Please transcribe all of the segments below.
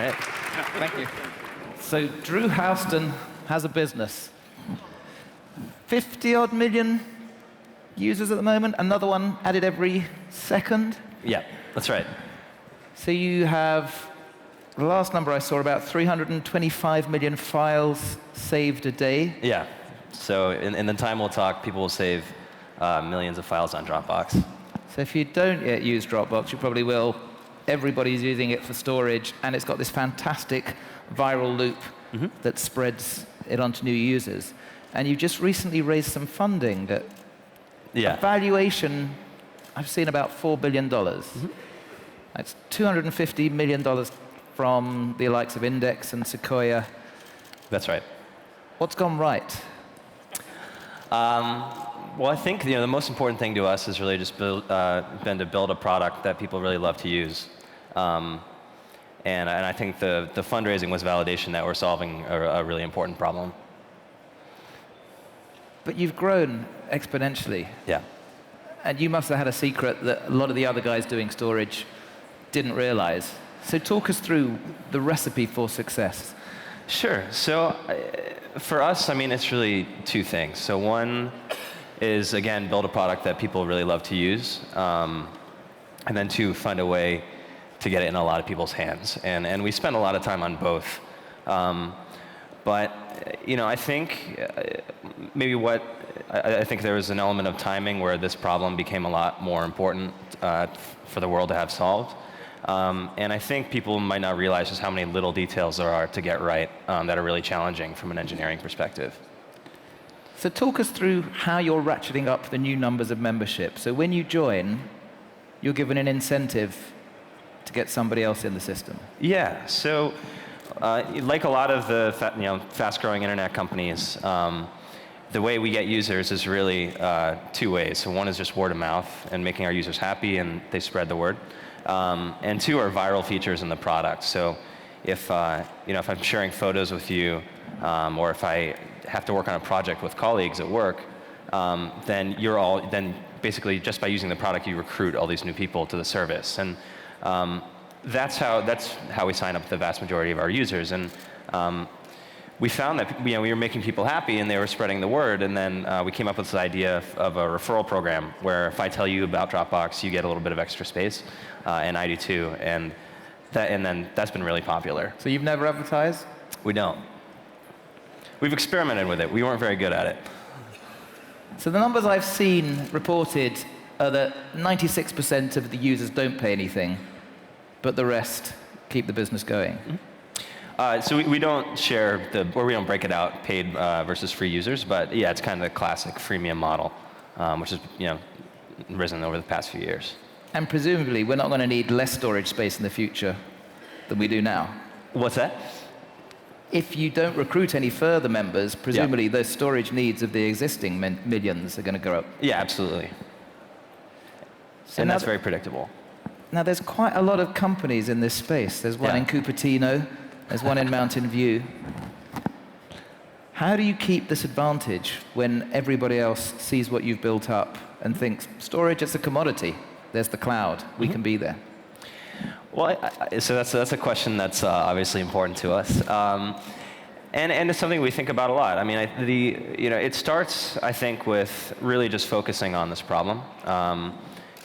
right. Thank you. So Drew Houston has a business. 50-odd million users at the moment, another one added every second. Yeah, that's right. So you have, the last number I saw, about 325 million files saved a day. Yeah. So in the time we'll talk, people will save millions of files on Dropbox. So if you don't yet use Dropbox, you probably will. Everybody's using it for storage, and it's got this fantastic viral loop that spreads it onto new users. And you just recently raised some funding at a valuation, I've seen about $4 billion. That's $250 million from the likes of Index and Sequoia. That's right. What's gone right? Well, I think the most important thing to us has really just been to build a product that people really love to use. And I think the fundraising was validation that we're solving a really important problem. But you've grown exponentially. Yeah. And you must have had a secret that a lot of the other guys doing storage didn't realize. So talk us through the recipe for success. Sure. So for us, I mean, it's really two things. So one is, again, build a product that people really love to use. And then two, find a way to get it in a lot of people's hands. And we spend a lot of time on both. But I think maybe I think there was an element of timing where this problem became a lot more important for the world to have solved. And I think people might not realize just how many little details there are to get right that are really challenging from an engineering perspective. So talk us through how you're ratcheting up the new numbers of membership. So when you join, you're given an incentive to get somebody else in the system. Yeah. So like a lot of the fast-growing internet companies, the way we get users is really two ways. So one is just word of mouth and making our users happy, and they spread the word. And two are viral features in the product. So if if I'm sharing photos with you, or if I have to work on a project with colleagues at work, then basically just by using the product, you recruit all these new people to the service. And that's how we sign up the vast majority of our users. And we found that we were making people happy and they were spreading the word. And then we came up with this idea of a referral program where if I tell you about Dropbox, you get a little bit of extra space, and I do too. And then that's been really popular. So you've never advertised? We don't. We've experimented with it. We weren't very good at it. So the numbers I've seen reported are that 96% of the users don't pay anything, but the rest keep the business going. So we don't share or we don't break it out, paid versus free users, but yeah, it's kind of the classic freemium model, which has risen over the past few years. And presumably, we're not going to need less storage space in the future than we do now. What's that? If you don't recruit any further members, presumably those storage needs of the existing millions are going to go up. Yeah, absolutely. So and that's very predictable. Now, there's quite a lot of companies in this space. There's one in Cupertino. There's one in Mountain View. How do you keep this advantage when everybody else sees what you've built up and thinks, storage, it's a commodity. There's the cloud. We can be there. Well, so that's a question that's obviously important to us. And it's something we think about a lot. I mean, it starts, I think, with really just focusing on this problem.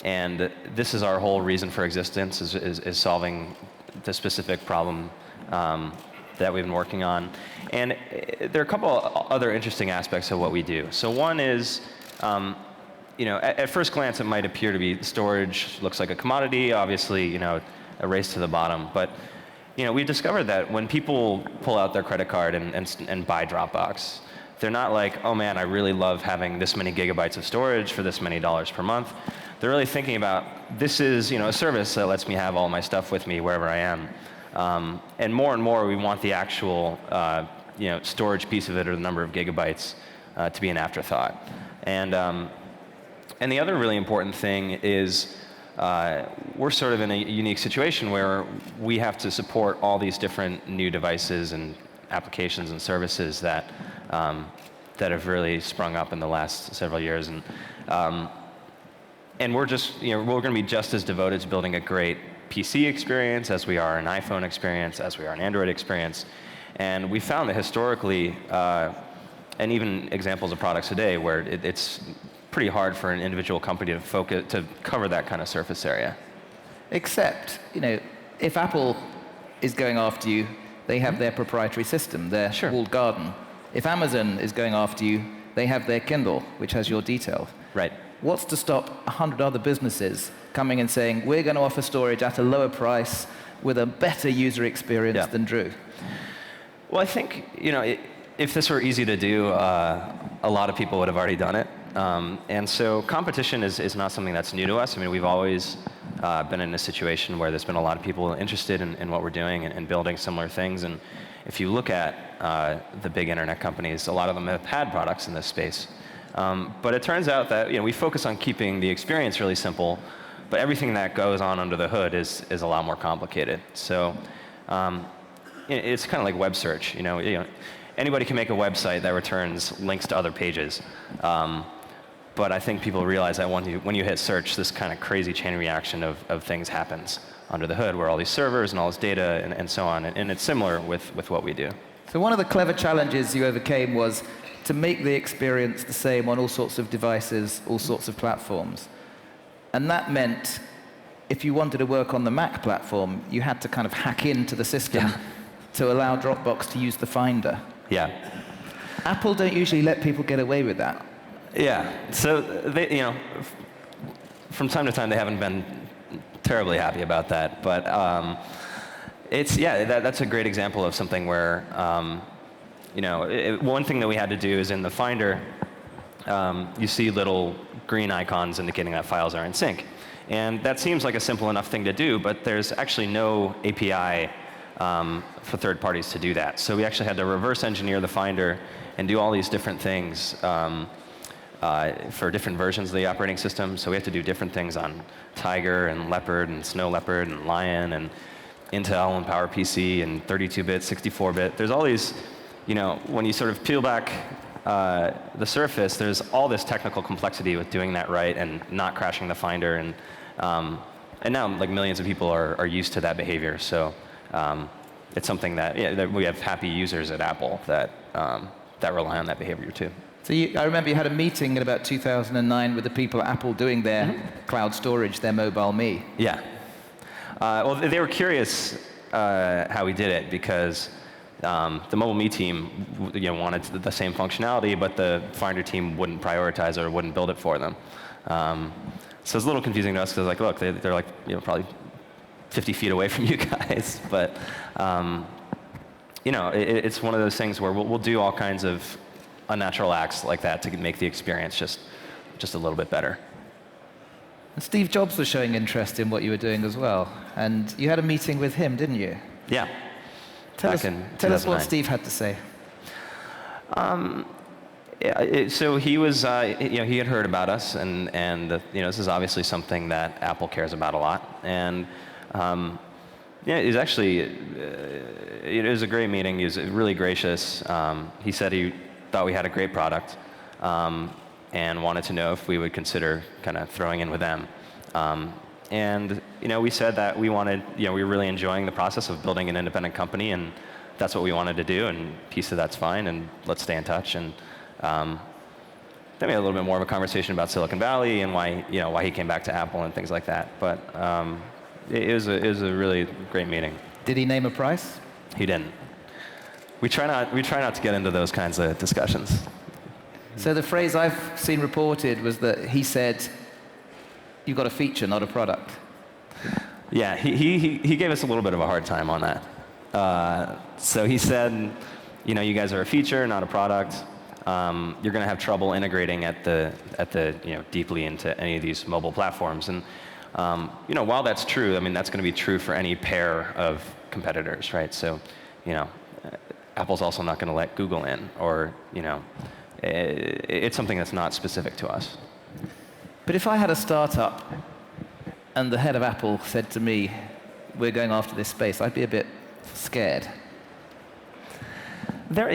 And this is our whole reason for existence, is solving the specific problem that we've been working on. And there are a couple other interesting aspects of what we do. So one is, at first glance, it might appear to be storage looks like a commodity, obviously, a race to the bottom. But we discovered that when people pull out their credit card and buy Dropbox, they're not like, oh man, I really love having this many gigabytes of storage for this many dollars per month. They're really thinking about, this is a service that lets me have all my stuff with me wherever I am. And more, we want the actual storage piece of it, or the number of gigabytes, to be an afterthought. And the other really important thing is we're sort of in a unique situation where we have to support all these different new devices and applications and services that have really sprung up in the last several years. And we're just, we're going to be just as devoted to building a great PC experience, as we are an iPhone experience, as we are an Android experience. And we found that historically, and even examples of products today, where it's pretty hard for an individual company to cover that kind of surface area. Except, if Apple is going after you, they have their proprietary system, their walled garden. If Amazon is going after you, they have their Kindle, which has your details. Right. What's to stop 100 other businesses coming and saying, we're going to offer storage at a lower price with a better user experience than Drew? Well, I think, if this were easy to do, a lot of people would have already done it. And so competition is not something that's new to us. I mean, we've always been in a situation where there's been a lot of people interested in what we're doing and building similar things. And if you look at the big internet companies, a lot of them have had products in this space. But it turns out that we focus on keeping the experience really simple, but everything that goes on under the hood is a lot more complicated. So it's kind of like web search. Anybody can make a website that returns links to other pages. But I think people realize that when you hit search, this kind of crazy chain reaction of things happens under the hood, where all these servers and all this data and so on. And it's similar with what we do. So one of the clever challenges you overcame was to make the experience the same on all sorts of devices, all sorts of platforms. And that meant if you wanted to work on the Mac platform, you had to kind of hack into the system to allow Dropbox to use the Finder. Yeah. Apple don't usually let people get away with that. Yeah. So they, from time to time, they haven't been terribly happy about that. But that's a great example of something where one thing that we had to do is in the Finder, you see little green icons indicating that files are in sync. And that seems like a simple enough thing to do, but there's actually no API for third parties to do that. So we actually had to reverse engineer the Finder and do all these different things for different versions of the operating system. So we have to do different things on Tiger and Leopard and Snow Leopard and Lion and Intel and PowerPC and 32-bit, 64-bit. There's all these, when you sort of peel back the surface, there's all this technical complexity with doing that right and not crashing the Finder. And now like millions of people are used to that behavior. So it's something that we have happy users at Apple that rely on that behavior too. So I remember you had a meeting in about 2009 with the people at Apple doing their cloud storage, their Mobile Me. Yeah. Well, they were curious how we did it because the Mobile Me team wanted the same functionality, but the Finder team wouldn't prioritize it or wouldn't build it for them. So it's a little confusing to us because, like, look, they're like probably 50 feet away from you guys, but it's one of those things where we'll do all kinds of unnatural acts like that to make the experience just a little bit better. And Steve Jobs was showing interest in what you were doing as well, and you had a meeting with him, didn't you? Yeah. Tell us what Steve had to say. So he was, he had heard about us, and this is obviously something that Apple cares about a lot. And it was actually, it was a great meeting. He was really gracious. He said he thought we had a great product, and wanted to know if we would consider kind of throwing in with them. And we said that we wanted, we were really enjoying the process of building an independent company, and that's what we wanted to do. And he said that's fine, and let's stay in touch. And then we had a little bit more of a conversation about Silicon Valley and why he came back to Apple and things like that. But it was a really great meeting. Did he name a price? He didn't. We try not to get into those kinds of discussions. So the phrase I've seen reported was that he said, "You've got a feature, not a product." Yeah, he gave us a little bit of a hard time on that. So he said, you guys are a feature, not a product. You're going to have trouble integrating at the deeply into any of these mobile platforms. And while that's true, I mean that's going to be true for any pair of competitors, right? So Apple's also not going to let Google in, or it's something that's not specific to us. But if I had a startup and the head of Apple said to me, "We're going after this space," I'd be a bit scared. There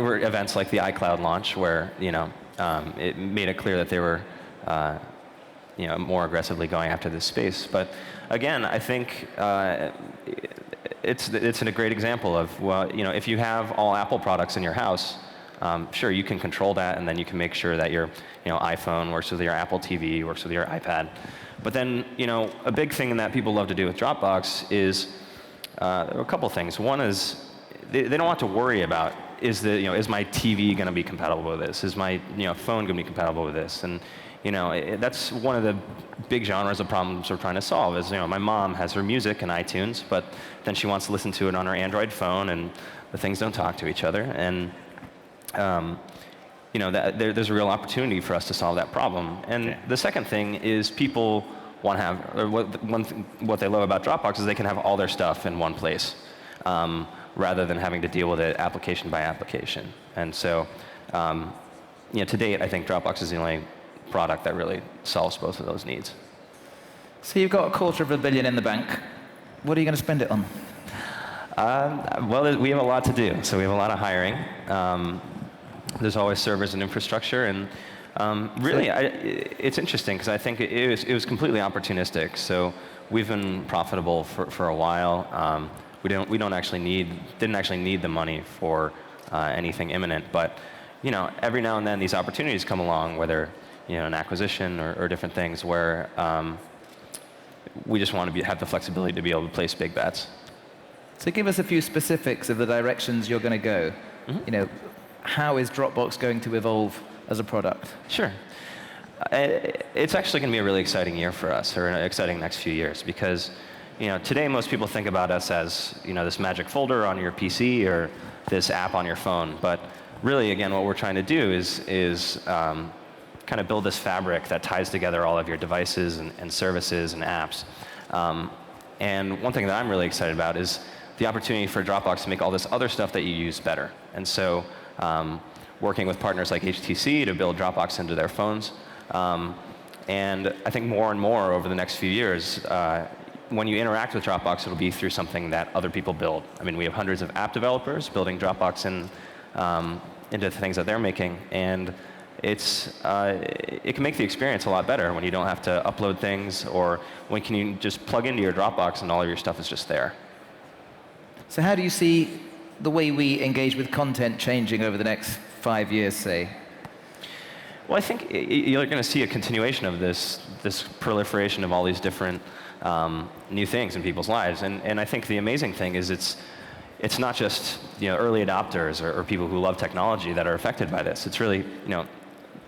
were events like the iCloud launch where it made it clear that they were more aggressively going after this space. But again, I think it's a great example of, well, if you have all Apple products in your house, sure, you can control that, and then you can make sure that your iPhone works with your Apple TV, works with your iPad. But then, a big thing that people love to do with Dropbox is a couple things. One is they don't have to worry about, is my TV going to be compatible with this? Is my phone going to be compatible with this? And that's one of the big genres of problems we're trying to solve. Is my mom has her music in iTunes, but then she wants to listen to it on her Android phone, and the things don't talk to each other. And there's a real opportunity for us to solve that problem. And the second thing is people want to have, or what they love about Dropbox is they can have all their stuff in one place, rather than having to deal with it application by application. And so, to date, I think Dropbox is the only product that really solves both of those needs. So you've got $250 million in the bank. What are you going to spend it on? Well, we have a lot to do. So we have a lot of hiring. There's always servers and infrastructure, and really, it's interesting because I think it was completely opportunistic. So we've been profitable for a while. We didn't actually need the money for anything imminent, but every now and then these opportunities come along, whether an acquisition or different things, where we just want to have the flexibility to be able to place big bets. So give us a few specifics of the directions you're going to go. Mm-hmm. How is Dropbox going to evolve as a product? Sure. It's actually going to be a really exciting year for us, or an exciting next few years, because today most people think about us as this magic folder on your PC or this app on your phone. But really, again, what we're trying to do is kind of build this fabric that ties together all of your devices and services and apps. And one thing that I'm really excited about is the opportunity for Dropbox to make all this other stuff that you use better. And so working with partners like HTC to build Dropbox into their phones. And I think more and more over the next few years, when you interact with Dropbox, it'll be through something that other people build. I mean, we have hundreds of app developers building Dropbox into the things that they're making. And it can make the experience a lot better when you don't have to upload things, or when you just plug into your Dropbox and all of your stuff is just there. So how do you see the way we engage with content changing over the next 5 years, say? Well, I think you're going to see a continuation of this proliferation of all these different new things in people's lives. And I think the amazing thing is it's not just early adopters or people who love technology that are affected by this. It's really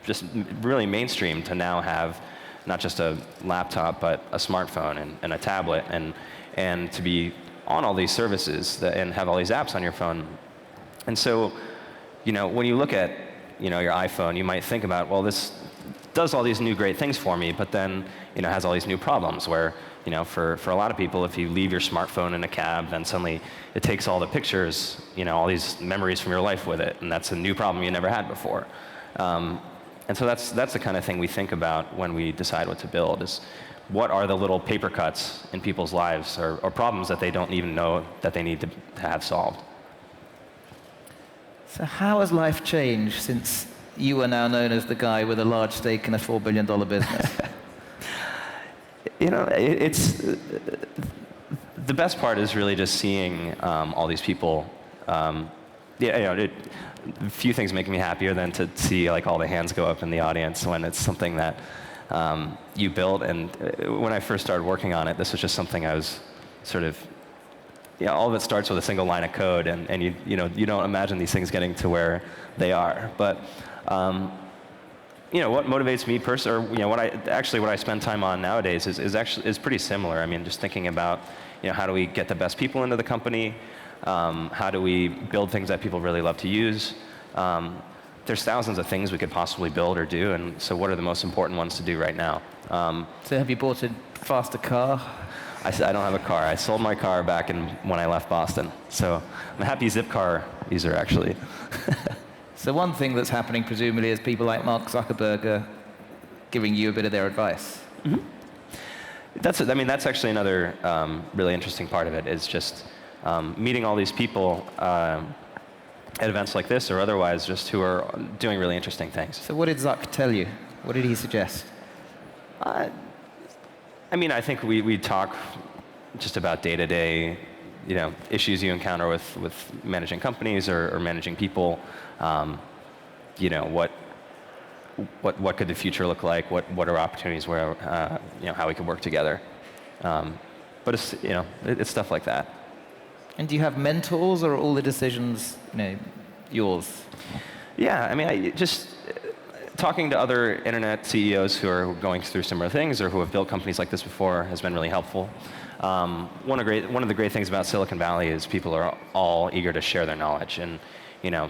just really mainstream to now have not just a laptop, but a smartphone and a tablet, and to be on all these services and have all these apps on your phone. And so, when you look at your iPhone, you might think about, well, this does all these new great things for me, but then has all these new problems where for a lot of people, if you leave your smartphone in a cab, then suddenly it takes all the pictures, all these memories from your life with it, and that's a new problem you never had before. And so that's the kind of thing we think about when we decide what to build, is what are the little paper cuts in people's lives, or problems that they don't even know that they need to have solved. So how has life changed since you are now known as the guy with a large stake in a $4 billion business? It's the best part is really just seeing all these people. A few things make me happier than to see all the hands go up in the audience when it's something that you built. And when I first started working on it, this was just something I was sort of. All of it starts with a single line of code, and you don't imagine these things getting to where they are. But what motivates me personally, or what I spend time on nowadays is pretty similar. I mean, just thinking about how do we get the best people into the company, how do we build things that people really love to use. There's thousands of things we could possibly build or do, and so what are the most important ones to do right now? So have you bought a faster car? I don't have a car. I sold my car back when I left Boston. So I'm a happy Zipcar user, actually. So one thing that's happening, presumably, is people like Mark Zuckerberg are giving you a bit of their advice. Mm-hmm. That's actually another really interesting part of it, is just meeting all these people at events like this or otherwise, just who are doing really interesting things. So what did Zuck tell you? What did he suggest? I mean, I think we talk just about day-to-day, issues you encounter with managing companies or managing people. What could the future look like? What are opportunities where, how we could work together. But it's stuff like that. And do you have mentors, or are all the decisions, yours? Yeah, I mean, just talking to other internet CEOs who are going through similar things or who have built companies like this before has been really helpful. One of the great things about Silicon Valley is people are all eager to share their knowledge. And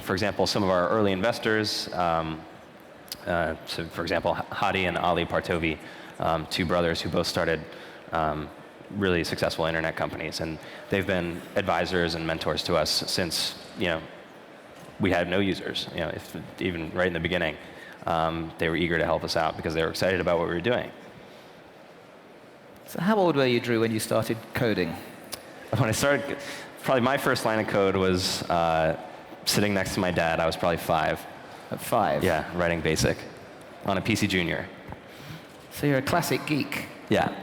for example, some of our early investors, so for example, Hadi and Ali Partovi, two brothers who both started really successful internet companies, and they've been advisors and mentors to us since we had no users. Even right in the beginning, they were eager to help us out because they were excited about what we were doing. So how old were you, Drew, when you started coding? When I started, probably my first line of code was sitting next to my dad. I was probably 5. At 5? Yeah, writing BASIC on a PC Junior. So you're a classic geek. Yeah,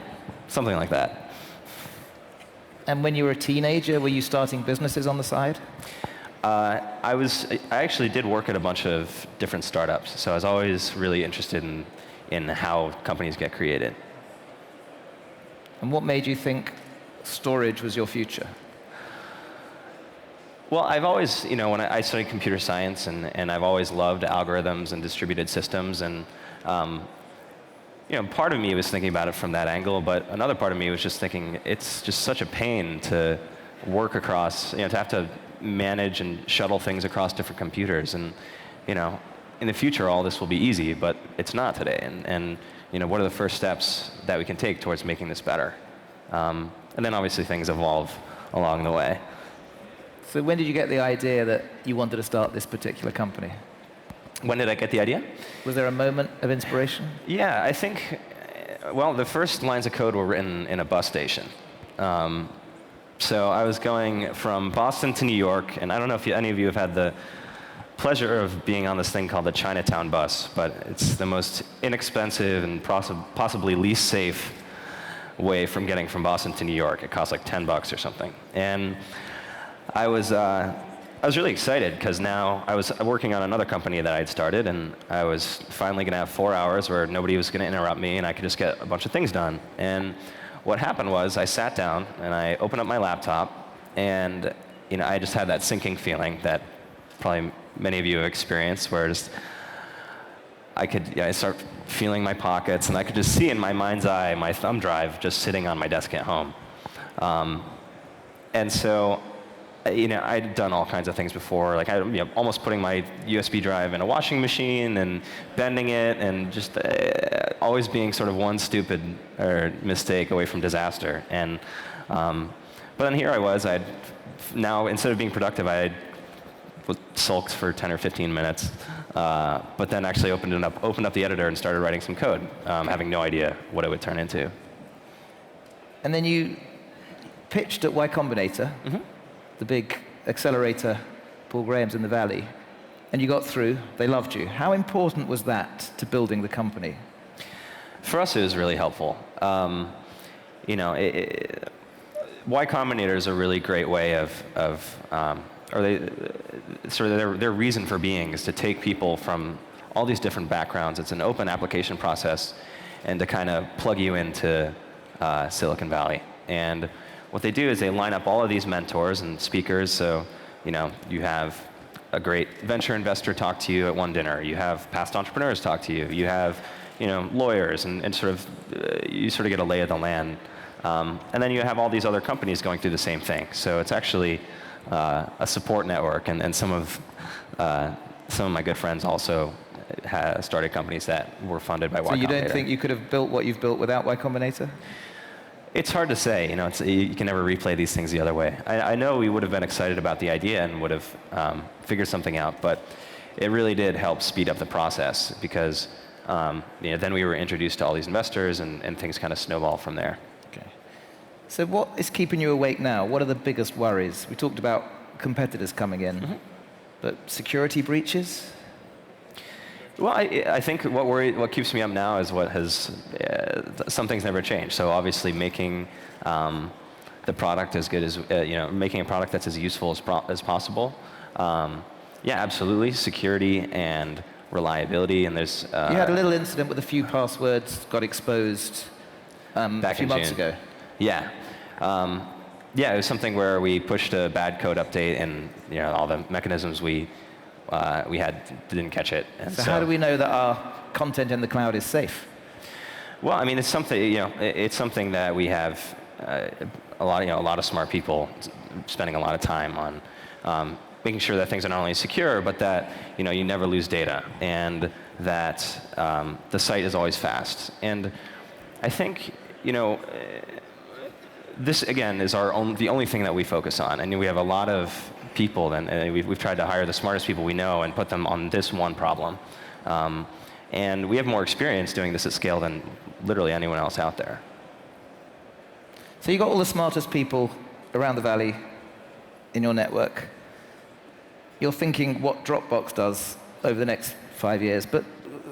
something like that. And when you were a teenager, were you starting businesses on the side? I actually did work at a bunch of different startups, so I was always really interested in how companies get created. And what made you think storage was your future? Well, I've always, when I studied computer science, and I've always loved algorithms and distributed systems, and part of me was thinking about it from that angle, but another part of me was just thinking it's just such a pain to work across, to have to manage and shuttle things across different computers, and in the future all this will be easy, but it's not today, and what are the first steps that we can take towards making this better? And then obviously things evolve along the way. So when did you get the idea that you wanted to start this particular company? When did I get the idea? Was there a moment of inspiration? Yeah, I think, well, the first lines of code were written in a bus station. So I was going from Boston to New York, and I don't know if any of you have had the pleasure of being on this thing called the Chinatown bus, but it's the most inexpensive and possibly least safe way from getting from Boston to New York. It costs like $10 or something. And I was really excited because now I was working on another company that I'd started, and I was finally going to have 4 hours where nobody was going to interrupt me, and I could just get a bunch of things done. And what happened was I sat down and I opened up my laptop, and I just had that sinking feeling that probably many of you have experienced, where I start feeling my pockets, and I could just see in my mind's eye my thumb drive just sitting on my desk at home. And so I'd done all kinds of things before, like almost putting my USB drive in a washing machine and bending it, and just always being sort of one stupid mistake away from disaster. And but then here I was. Now instead of being productive, I sulked for 10 or 15 minutes, but then actually opened up the editor and started writing some code, having no idea what it would turn into. And then you pitched at Y Combinator. Mm-hmm. The big accelerator, Paul Graham's in the Valley, and you got through. They loved you. How important was that to building the company? For us, it was really helpful. Y Combinator is a really great way their reason for being is to take people from all these different backgrounds. It's an open application process, and to kind of plug you into Silicon Valley. And what they do is they line up all of these mentors and speakers. So, you have a great venture investor talk to you at one dinner. You have past entrepreneurs talk to you. You have, lawyers, and you sort of get a lay of the land. And then you have all these other companies going through the same thing. So it's actually a support network. And some of my good friends also started companies that were funded by Y Combinator. So you don't think you could have built what you've built without Y Combinator? It's hard to say. You can never replay these things the other way. I know we would have been excited about the idea and would have figured something out, but it really did help speed up the process because then we were introduced to all these investors, and things kind of snowballed from there. Okay. So what is keeping you awake now? What are the biggest worries? We talked about competitors coming in, mm-hmm. but security breaches? Well, I think what keeps me up now is some things never change. So obviously making the product as good as, making a product that's as useful as possible. Yeah, absolutely. Security and reliability, and there's... you had a little incident with a few passwords got exposed a few months ago. Yeah. Yeah, it was something where we pushed a bad code update, and all the mechanisms we had didn't catch it. And so how do we know that our content in the cloud is safe? Well, I mean, it's something that we have a lot of smart people spending a lot of time on making sure that things are not only secure, but that you never lose data, and that the site is always fast. And I think this again is the only thing that we focus on. And we have a lot of people, and we've tried to hire the smartest people we know and put them on this one problem. And we have more experience doing this at scale than literally anyone else out there. So you've got all the smartest people around the valley in your network. You're thinking what Dropbox does over the next 5 years, but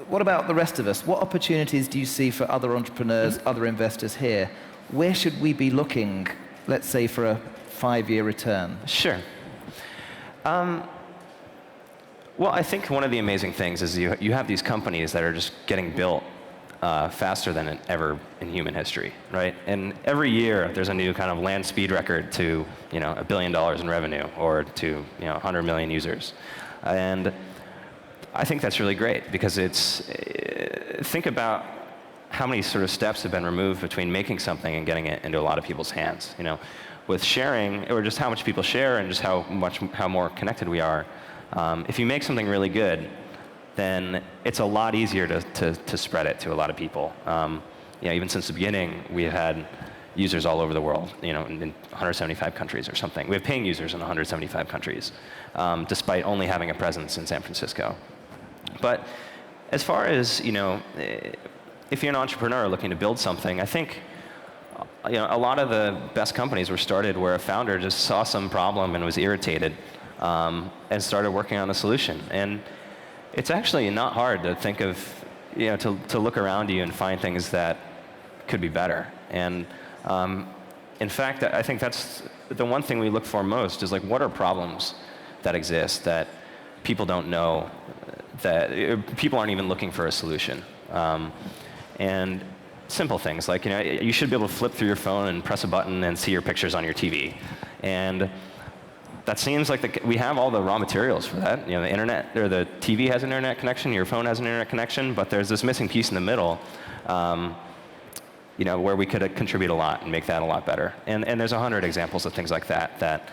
what about the rest of us? What opportunities do you see for other entrepreneurs, other investors here? Where should we be looking, let's say, for a 5-year return? Sure. Well, I think one of the amazing things is you have these companies that are just getting built faster than ever in human history, right? And every year there's a new kind of land speed record to $1 billion in revenue, or to 100 million users, and I think that's really great, because think about how many sort of steps have been removed between making something and getting it into a lot of people's hands. With sharing, or just how much people share, and just how more connected we are. If you make something really good, then it's a lot easier to spread it to a lot of people. Even since the beginning, we've had users all over the world, in 175 countries or something. We have paying users in 175 countries, despite only having a presence in San Francisco. But as far as, if you're an entrepreneur looking to build something, I think a lot of the best companies were started where a founder just saw some problem and was irritated, and started working on a solution. And it's actually not hard to think of, to look around you and find things that could be better. And in fact, I think that's the one thing we look for most, is like, what are problems that exist that people don't know, that people aren't even looking for a solution. And simple things like, you should be able to flip through your phone and press a button and see your pictures on your TV. And that seems like we have all the raw materials for that. The internet, or the TV has an internet connection, your phone has an internet connection, but there's this missing piece in the middle, where we could contribute a lot and make that a lot better. And there's 100 examples of things like that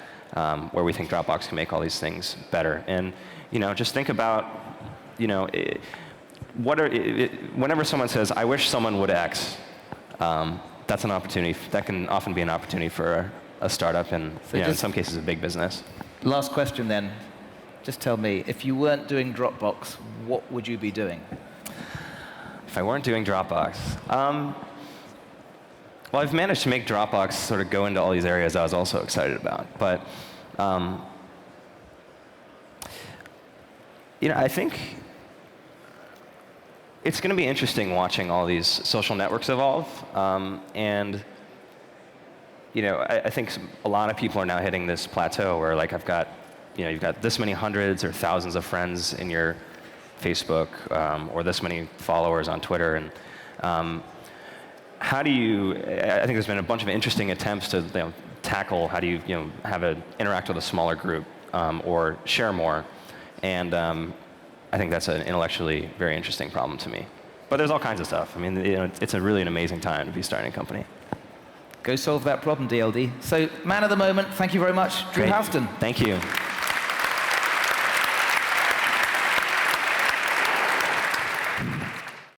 where we think Dropbox can make all these things better. And just think about, whenever someone says, "I wish someone would X," that's an opportunity. That can often be an opportunity for a startup, and in some cases a big business. Last question then. Just tell me, if you weren't doing Dropbox, what would you be doing? If I weren't doing Dropbox, well, I've managed to make Dropbox sort of go into all these areas I was also excited about. But I think it's going to be interesting watching all these social networks evolve. And I think a lot of people are now hitting this plateau where, like, you've got this many hundreds or thousands of friends in your Facebook, or this many followers on Twitter, and I think there's been a bunch of interesting attempts to tackle how do you interact with a smaller group, or share more, and I think that's an intellectually very interesting problem to me. But there's all kinds of stuff. I mean, it's really an amazing time to be starting a company. Go solve that problem, DLD. So, man of the moment, thank you very much, Drew Houston. Thank you.